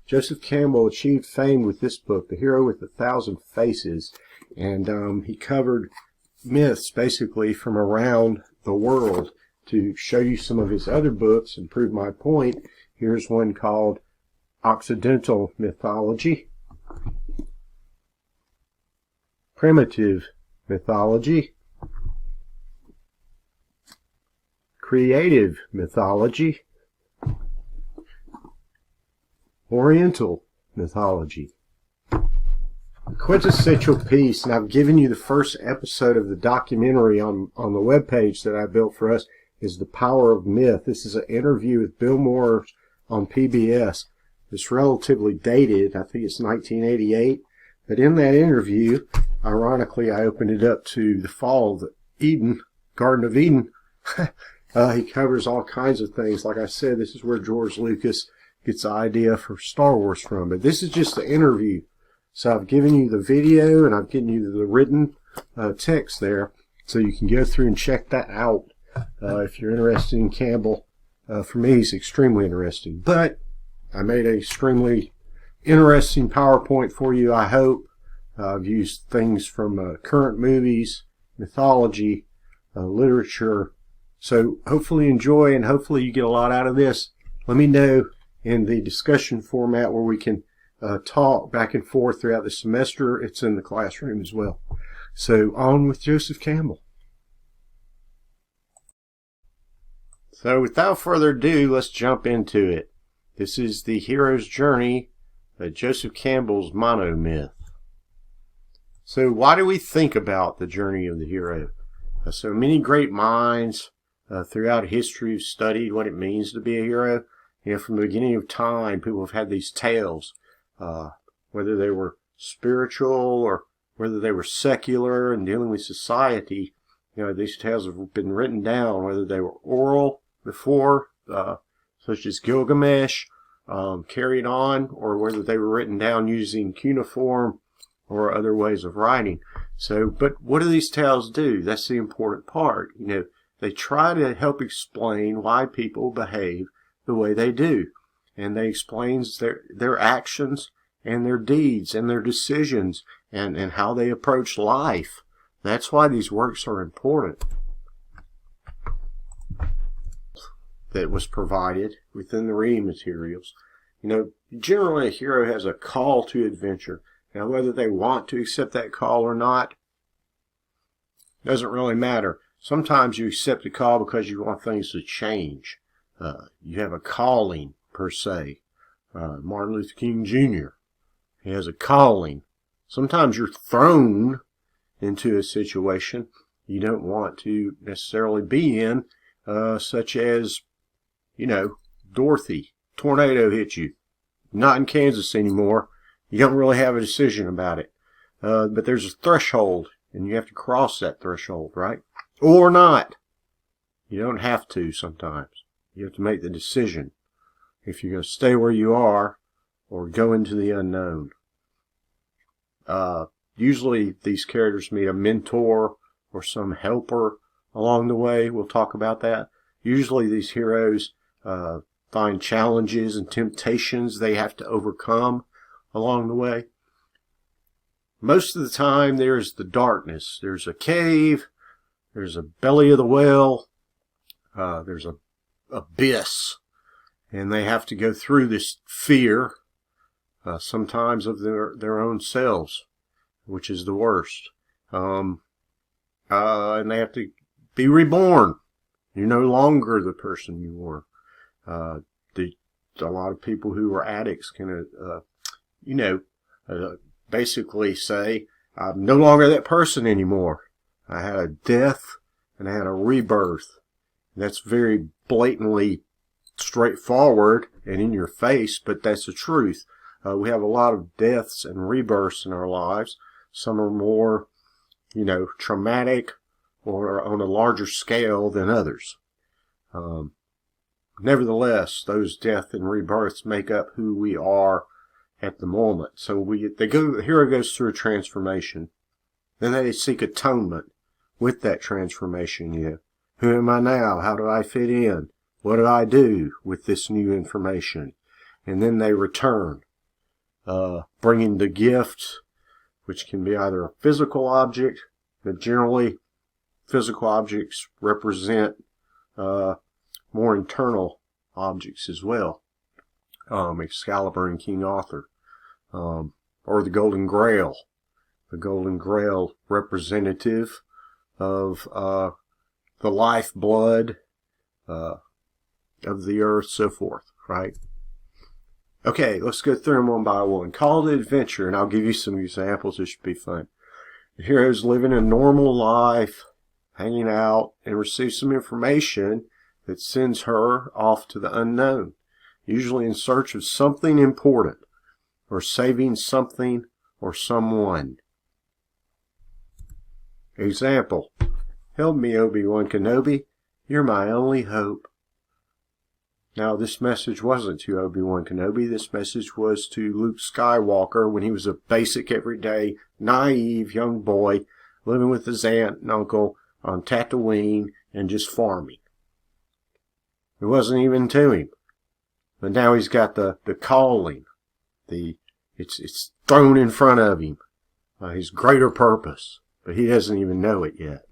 Joseph Campbell achieved fame with this book, The Hero with 1,000 Faces, and he covered myths basically from around the world. To show you some of his other books and prove my point, here's one called Occidental Mythology, Primitive Mythology, Creative Mythology, Oriental Mythology. The quintessential piece, and I've given you the first episode of the documentary on the webpage that I built for us, is The Power of Myth. This is an interview with Bill Moore on PBS. It's relatively dated. I think it's 1988. But in that interview, ironically, I opened it up to the fall of Eden, Garden of Eden. He covers all kinds of things. Like I said, this is where George Lucas gets the idea for Star Wars from. But this is just the interview. So I've given you the video and I've given you the written text there. So you can go through and check that out. If you're interested in Campbell, for me, he's extremely interesting. But I made an extremely interesting PowerPoint for you, I hope. I've used things from current movies, mythology, literature. So hopefully enjoy, and hopefully you get a lot out of this. Let me know in the discussion format where we can talk back and forth throughout the semester. It's in the classroom as well. So on with Joseph Campbell. So without further ado, let's jump into it. This is the hero's journey, Joseph Campbell's Monomyth. So why do we think about the journey of the hero? So many great minds throughout history have studied what it means to be a hero. You know, from the beginning of time, people have had these tales, whether they were spiritual or whether they were secular and dealing with society. You know, these tales have been written down, whether they were oral before, such as Gilgamesh, carried on, or whether they were written down using cuneiform or other ways of writing. So, but what do these tales do? That's the important part. You know, they try to help explain why people behave the way they do. And they explain their actions and their deeds and their decisions and how they approach life. That's why these works are important. That was provided within the reading materials. You know, generally a hero has a call to adventure. Now, whether they want to accept that call or not doesn't really matter. Sometimes you accept a call because you want things to change. You have a calling, per se. Martin Luther King Jr. He has a calling. Sometimes you're thrown into a situation you don't want to necessarily be in, such as, you know, Dorothy. Tornado hit you. Not in Kansas anymore. You don't really have a decision about it. But there's a threshold, and you have to cross that threshold, right? Or not. You don't have to sometimes. You have to make the decision if you're going to stay where you are or go into the unknown. Usually these characters meet a mentor or some helper along the way. We'll talk about that. Usually these heroes find challenges and temptations they have to overcome along the way. Most of the time there's the darkness. There's a cave. There's a belly of the whale. There's a abyss. And they have to go through this fear, sometimes of their own selves, which is the worst. And they have to be reborn. You're no longer the person you were. A lot of people who were addicts can, basically say, I'm no longer that person anymore. I had a death and I had a rebirth. And that's very blatantly straightforward and in your face, but that's the truth. We have a lot of deaths and rebirths in our lives. Some are more, traumatic or on a larger scale than others. Nevertheless, those deaths and rebirths make up who we are at the moment. So the hero goes through a transformation. Then they seek atonement with that transformation. Who am I now? How do I fit in? What do I do with this new information? And then they return. bringing the gift, which can be either a physical object, but generally physical objects represent more internal objects as well. Excalibur and King Arthur, or the Golden Grail. The Golden Grail representative of the lifeblood of the earth, so forth, right? Okay, let's go through them one by one. Call to Adventure, and I'll give you some examples. This should be fun. The hero's living a normal life, hanging out, and receives some information that sends her off to the unknown, usually in search of something important, or saving something or someone. Example: help me, Obi-Wan Kenobi. You're my only hope. Now, this message wasn't to Obi-Wan Kenobi. This message was to Luke Skywalker when he was a basic, everyday, naive young boy living with his aunt and uncle on Tatooine and just farming. It wasn't even to him. But now he's got the calling. It's thrown in front of him. His greater purpose. But he doesn't even know it yet.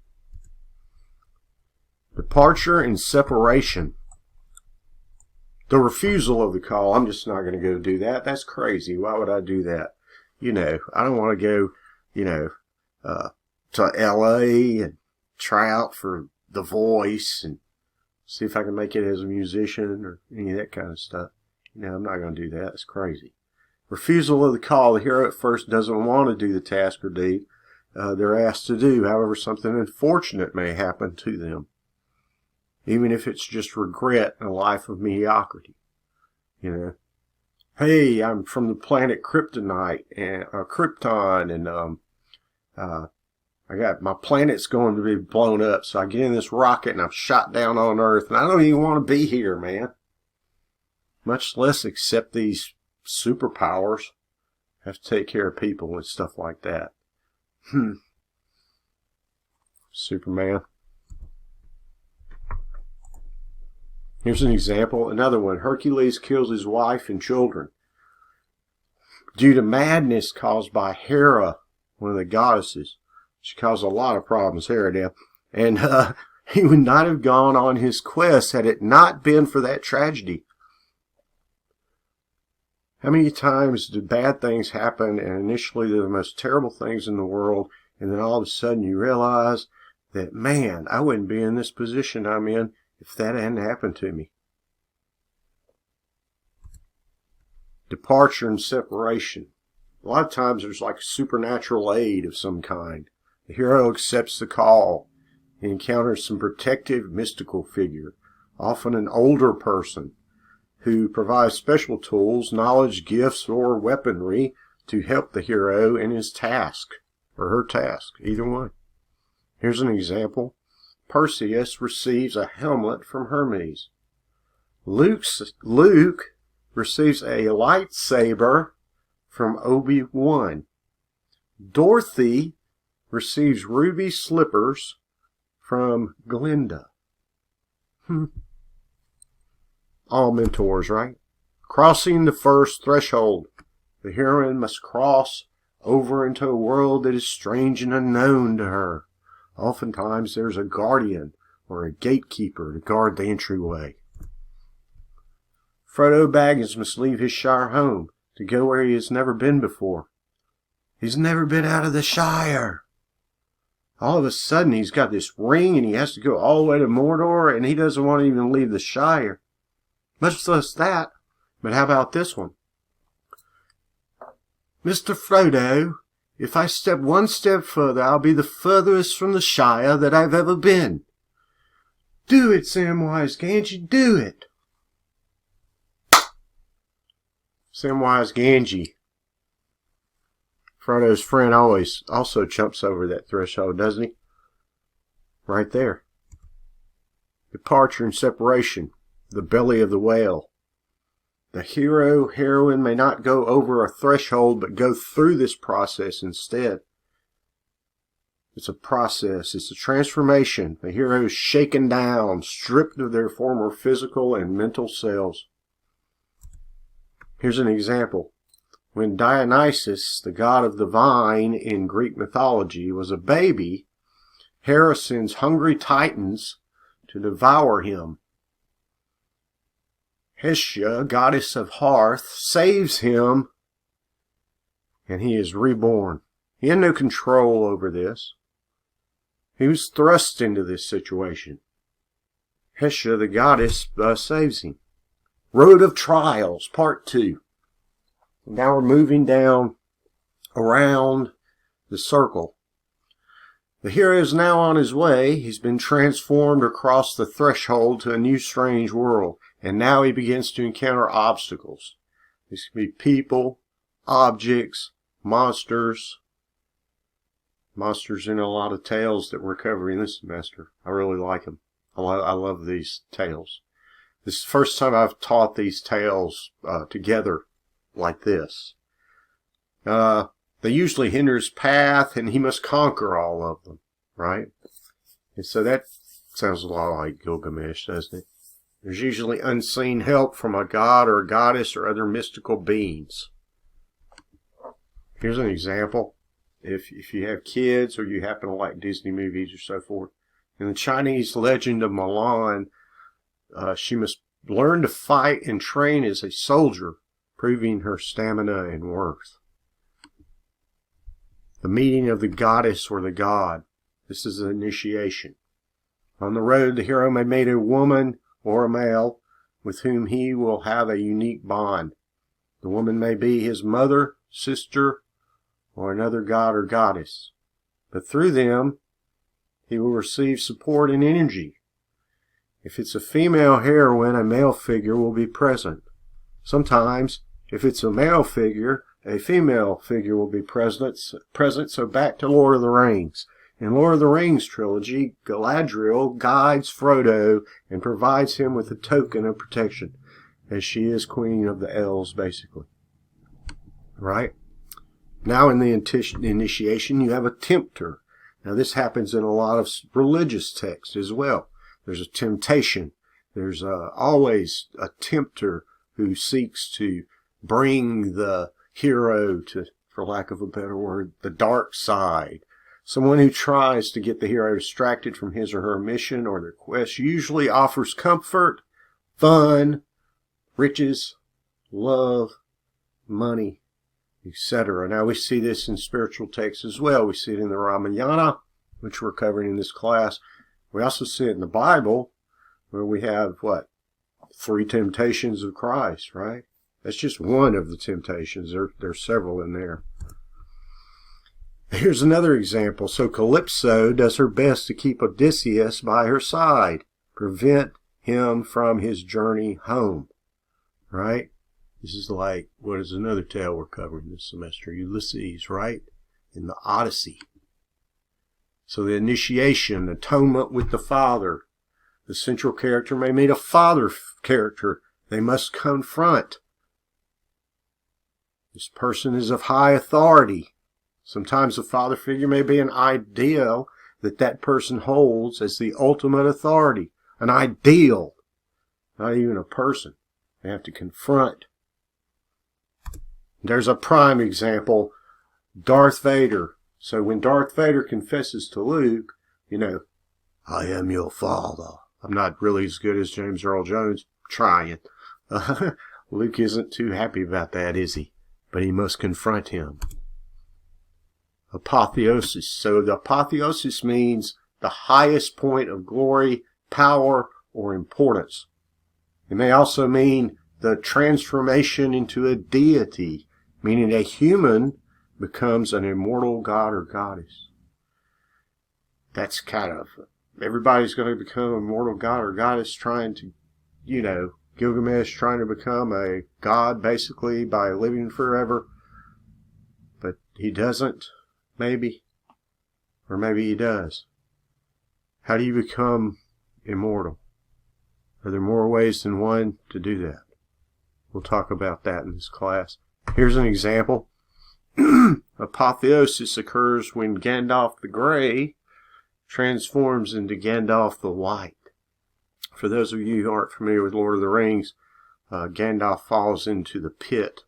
Departure and Separation. The refusal of the call. I'm just not going to go do that. That's crazy. Why would I do that? You know, I don't want to go, to LA and try out for The Voice and see if I can make it as a musician or any of that kind of stuff. I'm not going to do that. It's crazy. Refusal of the call. The hero at first doesn't want to do the task or deed they're asked to do. However, something unfortunate may happen to them, even if it's just regret and a life of mediocrity. Hey, I'm from the planet Krypton, and I got my planet's going to be blown up, so I get in this rocket and I'm shot down on Earth, and I don't even want to be here, man. Much less accept these superpowers. Have to take care of people and stuff like that. Superman. Here's an example. Another one. Hercules kills his wife and children due to madness caused by Hera, one of the goddesses. She caused a lot of problems, Hera did. And he would not have gone on his quest had it not been for that tragedy. How many times do bad things happen, and initially they're the most terrible things in the world, and then all of a sudden you realize that, man, I wouldn't be in this position I'm in if that hadn't happened to me. Departure and Separation. A lot of times there's like supernatural aid of some kind. The hero accepts the call. He encounters some protective mystical figure, often an older person, who provides special tools, knowledge, gifts, or weaponry to help the hero in his task, or her task, either one. Here's an example. Perseus receives a helmet from Hermes. Luke receives a lightsaber from Obi-Wan. Dorothy receives ruby slippers from Glinda. All mentors, right? Crossing the first threshold. The heroine must cross over into a world that is strange and unknown to her. Oftentimes there's a guardian or a gatekeeper to guard the entryway. Frodo Baggins must leave his Shire home to go where he has never been before. He's never been out of the Shire. All of a sudden he's got this ring and he has to go all the way to Mordor, and he doesn't want to even leave the Shire. Much less that. But how about this one? Mr. Frodo, if I step one step further, I'll be the furthest from the Shire that I've ever been. Do it, Samwise Gamgee, do it. Samwise Gamgee. Frodo's friend also jumps over that threshold, doesn't he? Right there. Departure and Separation. The belly of the whale. The heroine may not go over a threshold, but go through this process instead. It's a process. It's a transformation. The hero is shaken down, stripped of their former physical and mental selves. Here's an example. when Dionysus, the god of the vine in Greek mythology, was a baby, Hera sends hungry titans to devour him. Hestia, goddess of hearth, saves him, and he is reborn. He had no control over this. He was thrust into this situation. Hestia, the goddess, saves him. Road of Trials, Part 2. Now we're moving down around the circle. The hero is now on his way. He's been transformed across the threshold to a new strange world. And now he begins to encounter obstacles. These can be people, objects, monsters. Monsters in a lot of tales that we're covering this semester. I really like them. I love these tales. This is the first time I've taught these tales together like this. They usually hinder his path, and he must conquer all of them, right? And so that sounds a lot like Gilgamesh, doesn't it? There's usually unseen help from a god or a goddess or other mystical beings. Here's an example. If you have kids or you happen to like Disney movies or so forth, in the Chinese legend of Mulan, she must learn to fight and train as a soldier, proving her stamina and worth. The meeting of the goddess or the god. This is an initiation. On the road, the hero may meet a woman or a male with whom he will have a unique bond. The woman may be his mother, sister, or another god or goddess. But through them, he will receive support and energy. If it's a female heroine, a male figure will be present. Sometimes, if it's a male figure, a female figure will be present. So back to Lord of the Rings. In Lord of the Rings trilogy, Galadriel guides Frodo and provides him with a token of protection, as she is queen of the elves, basically. Right? Now in the initiation, you have a tempter. Now this happens in a lot of religious texts as well. There's a temptation. There's always a tempter who seeks to bring the hero to, for lack of a better word, the dark side. Someone who tries to get the hero distracted from his or her mission or their quest usually offers comfort, fun, riches, love, money, etc. Now we see this in spiritual texts as well. We see it in the Ramayana, which we're covering in this class. We also see it in the Bible, where we have, 3 temptations of Christ, right? That's just one of the temptations. There's several in there. Here's another example. So Calypso does her best to keep Odysseus by her side, prevent him from his journey home, right? This is like, what is another tale we're covering this semester? Ulysses, right? In the Odyssey. So the initiation, atonement with the father. The central character may meet a father character they must confront. This person is of high authority. Sometimes the father figure may be an ideal that person holds as the ultimate authority. An ideal, not even a person. They have to confront. There's a prime example, Darth Vader. So when Darth Vader confesses to Luke, I am your father. I'm not really as good as James Earl Jones, trying. Luke isn't too happy about that, is he? But he must confront him. Apotheosis. So the apotheosis means the highest point of glory, power, or importance. It may also mean the transformation into a deity, meaning a human becomes an immortal god or goddess. That's kind of, everybody's going to become an immortal god or goddess trying to, Gilgamesh trying to become a god basically by living forever. But he doesn't, maybe. Or maybe he does. How do you become immortal? Are there more ways than one to do that? We'll talk about that in this class. Here's an example. Apotheosis occurs when Gandalf the Grey transforms into Gandalf the White. For those of you who aren't familiar with Lord of the Rings, Gandalf falls into the pit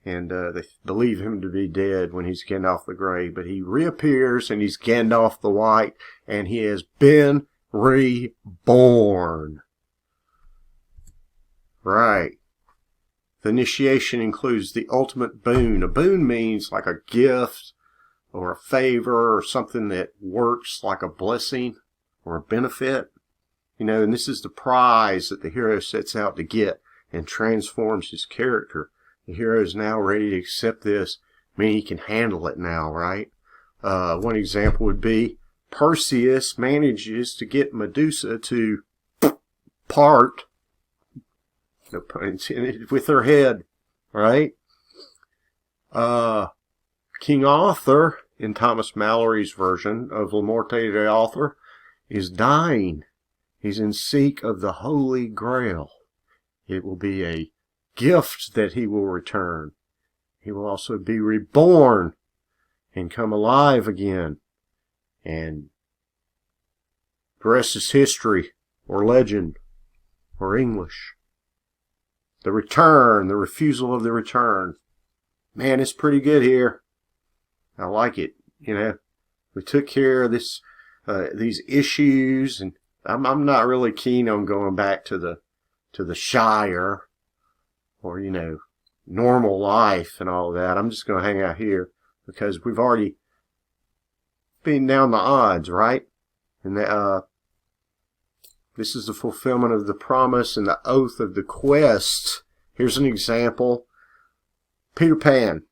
and they believe him to be dead when he's Gandalf the Grey, but he reappears and he's Gandalf the White, and he has been reborn. Right. The initiation includes the ultimate boon. A boon means like a gift or a favor or something that works like a blessing or a benefit. And this is the prize that the hero sets out to get and transforms his character. The hero is now ready to accept this, meaning he can handle it now, right? One example would be Perseus manages to get Medusa to part, no pun intended, with her head, right? King Arthur, in Thomas Mallory's version of La Morte d'Arthur, is dying. He's in seek of the Holy Grail. It will be a gift that he will return. He will also be reborn and come alive again. And the rest is history, or legend, or English. The return, the refusal of the return. Man, it's pretty good here. I like it. We took care of these issues, and I'm not really keen on going back to the Shire, or normal life and all that. I'm just going to hang out here because we've already been down the odds, right? And this is the fulfillment of the promise and the oath of the quest. Here's an example. Peter Pan.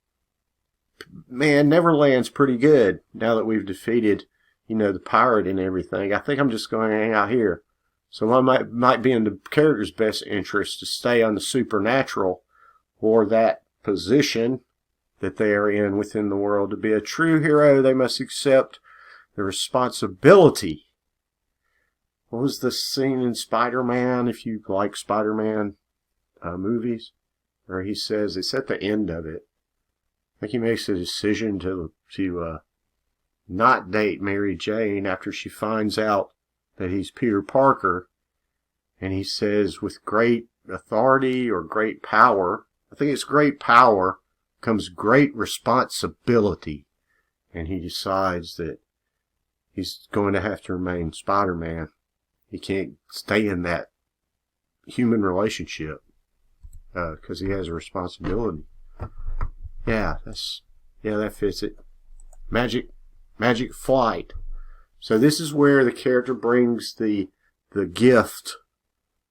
Man, Neverland's pretty good now that we've defeated, the pirate and everything. I think I'm just going to hang out here. So I might be in the character's best interest to stay on the supernatural, or that position that they are in within the world. To be a true hero, they must accept the responsibility. What was the scene in Spider-Man, if you like Spider-Man movies, where he says, it's at the end of it, I think he makes a decision to not date Mary Jane after she finds out that he's Peter Parker, and he says, with great authority or great power, I think it's great power, comes great responsibility, and he decides that he's going to have to remain Spider-Man. He can't stay in that human relationship because he has a responsibility. Yeah, that fits it. Magic flight. So this is where the character brings the gift,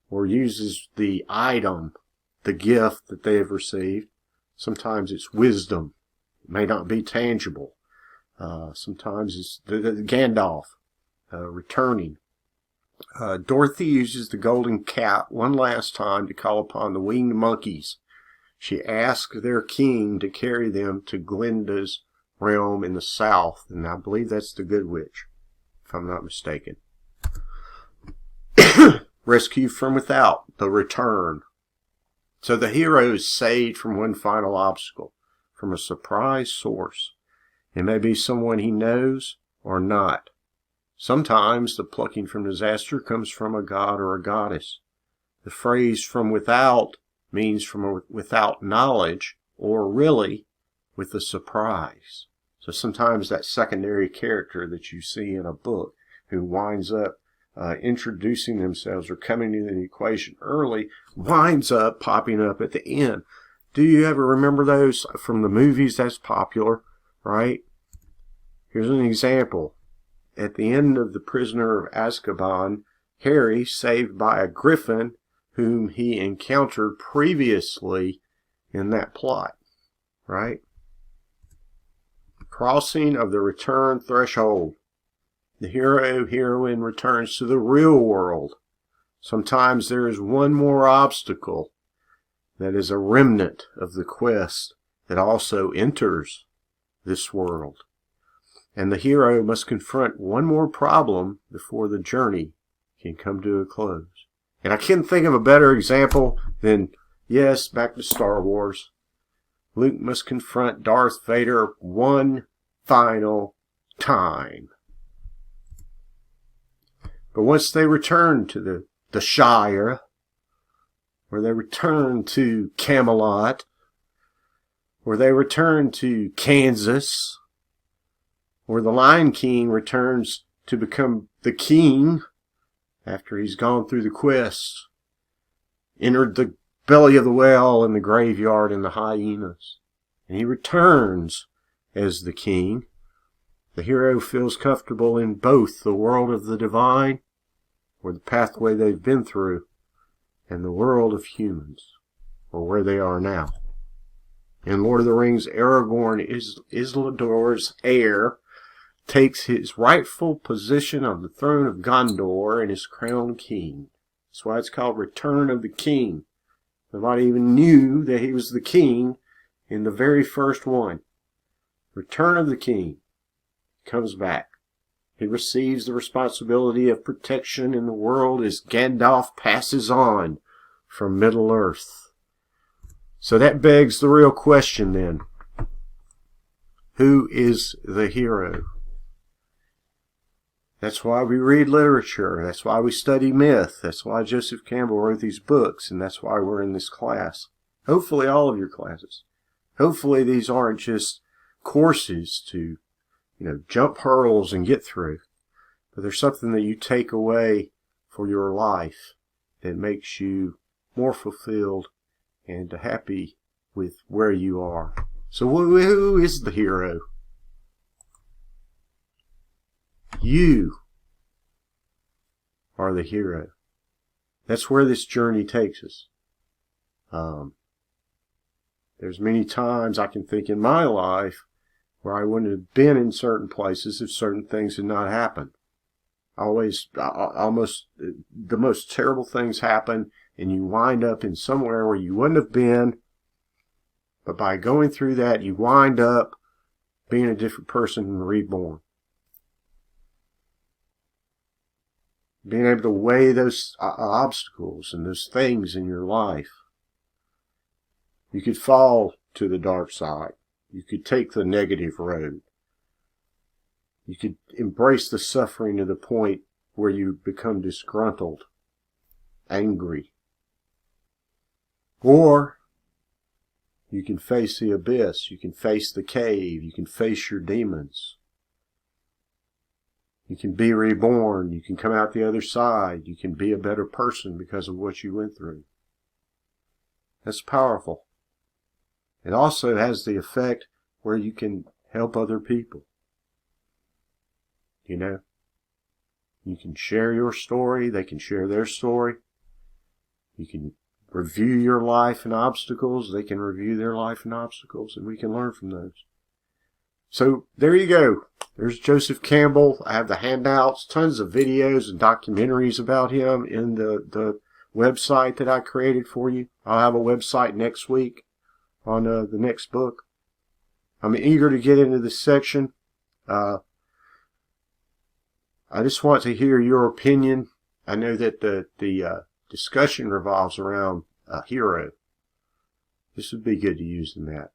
or uses the item, the gift that they have received. Sometimes it's wisdom. It may not be tangible. Sometimes it's the Gandalf returning. Dorothy uses the golden cat one last time to call upon the winged monkeys. She asks their king to carry them to Glinda's realm in the south, and I believe that's the Good Witch, if I'm not mistaken. Rescue from without, the return. So the hero is saved from one final obstacle, from a surprise source. It may be someone he knows or not. Sometimes the plucking from disaster comes from a god or a goddess. The phrase from without means from without knowledge, or really with a surprise. So sometimes that secondary character that you see in a book who winds up introducing themselves or coming into the equation early winds up popping up at the end. Do you ever remember those from the movies? That's popular, right? Here's an example. At the end of The Prisoner of Azkaban, Harry, saved by a griffin whom he encountered previously in that plot, right? Crossing of the return threshold. The heroine returns to the real world. Sometimes there is one more obstacle that is a remnant of the quest that also enters this world. And the hero must confront one more problem before the journey can come to a close. And I can't think of a better example than, yes, back to Star Wars. Luke must confront Darth Vader one final time. But once they return to the Shire, or they return to Camelot, or they return to Kansas, or the Lion King returns to become the king after he's gone through the quest, entered the belly of the whale and the graveyard and the hyenas, and he returns as the king. The hero feels comfortable in both the world of the divine, or the pathway they've been through, and the world of humans, or where they are now. In Lord of the Rings, Aragorn, Isildur's heir, takes his rightful position on the throne of Gondor and is crowned king. That's why it's called Return of the King. Nobody even knew that he was the king in the very first one. Return of the King. Comes back. He receives the responsibility of protection in the world as Gandalf passes on from Middle-earth. So that begs the real question then. Who is the hero? That's why we read literature. That's why we study myth. That's why Joseph Campbell wrote these books. And that's why we're in this class. Hopefully all of your classes. Hopefully these aren't just courses to, jump hurdles and get through. But there's something that you take away for your life that makes you more fulfilled and happy with where you are. So who is the hero? You are the hero. That's where this journey takes us. There's many times I can think in my life where I wouldn't have been in certain places if certain things had not happened. Almost the most terrible things happen, and you wind up in somewhere where you wouldn't have been. But by going through that, you wind up being a different person and reborn. Being able to weigh those obstacles and those things in your life. You could fall to the dark side. You could take the negative road. You could embrace the suffering to the point where you become disgruntled, angry. Or you can face the abyss. You can face the cave. You can face your demons. You can be reborn. You can come out the other side. You can be a better person because of what you went through. That's powerful. It also has the effect where you can help other people. You can share your story. They can share their story. You can review your life and obstacles. They can review their life and obstacles, and we can learn from those. So there you go. There's Joseph Campbell. I have the handouts, tons of videos and documentaries about him in the website that I created for you. I'll have a website next week on the next book. I'm eager to get into this section. I just want to hear your opinion. I know that the discussion revolves around a hero. This would be good to use in that.